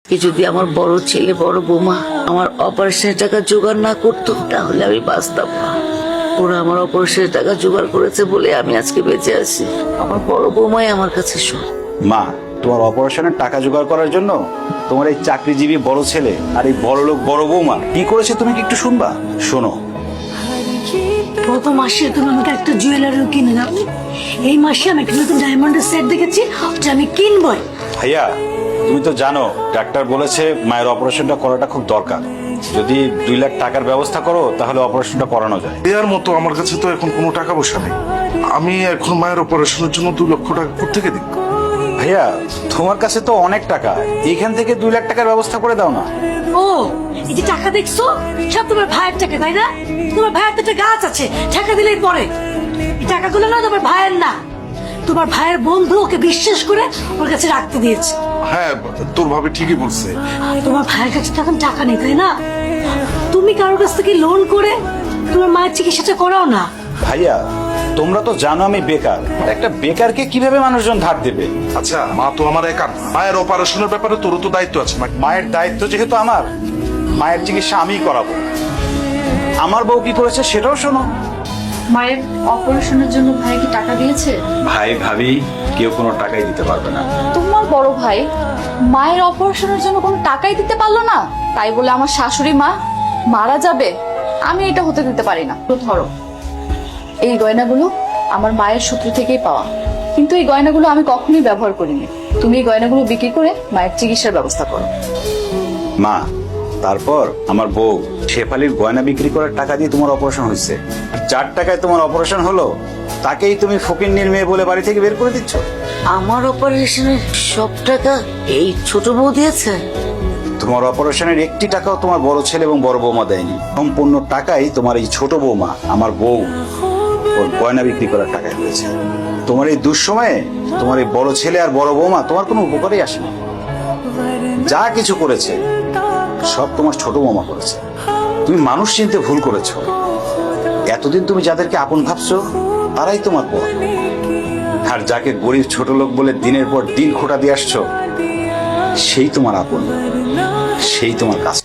কি যদি আমার বড় ছেলে বড় বৌমা আমার অপারেশনের টাকা জোগাড় না করতো, তাহলে আমি বাঁচতাম না। ওরা আমার অপারেশনের টাকা জোগাড় করেছে বলে আমি আজকে বেঁচে আছি। আমার বড় বৌমাই আমার কাছে শোন। মা, তোমার অপারেশনের টাকা জোগাড় করার জন্য তোমার এই চাকরিজীবী বড় ছেলে আর এই বড় লোক বড় বৌমা কি করেছে তুমি কি একটু শুনবা? শোনো। গত মাসে তুমি আমাকে একটা জুয়েলারিও কিনে দাও। এই মাসে আমি একটা নতুন ডায়মন্ডের সেট দেখেছি, ওটা আমি কিনবই। ভাইয়া, তুমি তো জানো ডাক্তার বলেছে মায়ের অপারেশনটা করাটা খুব দরকার। যদি 2 লাখ টাকার ব্যবস্থা করো তাহলে অপারেশনটা করানো যায়। এর মতো আমার কাছে তো এখন কোনো টাকা পয়সা নেই। আমি এখন মায়ের অপারেশনের জন্য 2 লক্ষ টাকা কোত্থেকে দিই? ভাইয়া, তোমার কাছে তো অনেক টাকা, এখান থেকে 2 লাখ টাকার ব্যবস্থা করে দাও না। ও, এই যে টাকা দেখছো, সব তোমার ভাইয়ের টাকা, তাই না? তোমার ভাইয়ের তো একটা গাছ আছে, টাকা দিলেই পরে। এই টাকাগুলো না তোমার ভাইয়ের না, তোমার ভাইয়ের বন্ধু ওকে বিশ্বাস করে ওর কাছে রাখতে দিয়েছে। হ্যাঁ, তোর ভাবি ঠিকই বলছে। তোমার ভাইয়ের কাছে তো এখন টাকা নেই, তাই না? তুমি কারোর কাছ থেকে লোন করে তোমার মায়ের চিকিৎসাটা করাও না। ভাইয়া, তোমরা তো জানো আমি বেকার। একটা বেকারকে কিভাবে মানুষজন ধার দেবে? আচ্ছা, মা তো আমার একা না। মায়ের অপারেশনের ব্যাপারে তোরও তো দায়িত্ব আছে। মায়ের দায়িত্ব যেহেতু আমার, মায়ের চিকিৎসা আমিই করাবো। আমার বউ কি করেছে সেটাও শোনো। মায়ের অপারেশনের জন্য ভাই কি টাকা দিয়েছে? ভাই ভাবি কেউ কোনো টাকাই দিতে পারবে না। তোমার বড় ভাই মায়ের অপারেশনের জন্য কোনো টাকাই দিতে পারলো না, তাই বলে আমার শাশুড়ি মা মারা যাবে? আমি এটা হতে দিতে পারি না। তো ধরো, এই গয়নাগুলো আমার মায়ের সূত্র থেকেই পাওয়া, কিন্তু এই গয়নাগুলো আমি কখনোই ব্যবহার করিনি। তুমি এই গয়নাগুলো বিক্রি করে মায়ের চিকিৎসার ব্যবস্থা করো। মা, তারপর আমার বউ শেফালির গয়না বিক্রি করার টাকা দিয়ে তোমার অপারেশন হয়েছে। 4 টাকায় তোমার অপারেশন হলো, তাকেই তুমি ফকিন্নির মেয়ে বলে বাড়ি থেকে বের করে দিচ্ছ। আমার অপারেশনের সব টাকা এই ছোট বউ দিয়েছে। তোমার অপারেশনের 1টি টাকাও তোমার বড় ছেলে এবং বড় বৌমা দেয়নি। সম্পূর্ণ টাকাই তোমার এই ছোট বৌমা আমার বউ ওর গয়না বিক্রি করার টাকায় হয়েছে। তোমার এই দুঃসময়ে তোমার এই বড় ছেলে আর বড় বৌমা তোমার কোনো উপকারই আসেনি। যা কিছু করেছে সব তোমার ছোট বৌমা করেছে। তুমি মানুষ চিনতে ভুল করেছো। এতদিন তুমি যাদেরকে আপন ভাবছো তারাই তোমার পর, আর যাকে গরিব ছোট লোক বলে দিনের পর দিন খোটা দিয়ে আসছো সেই তোমার আপন, সেই তোমার কাছে।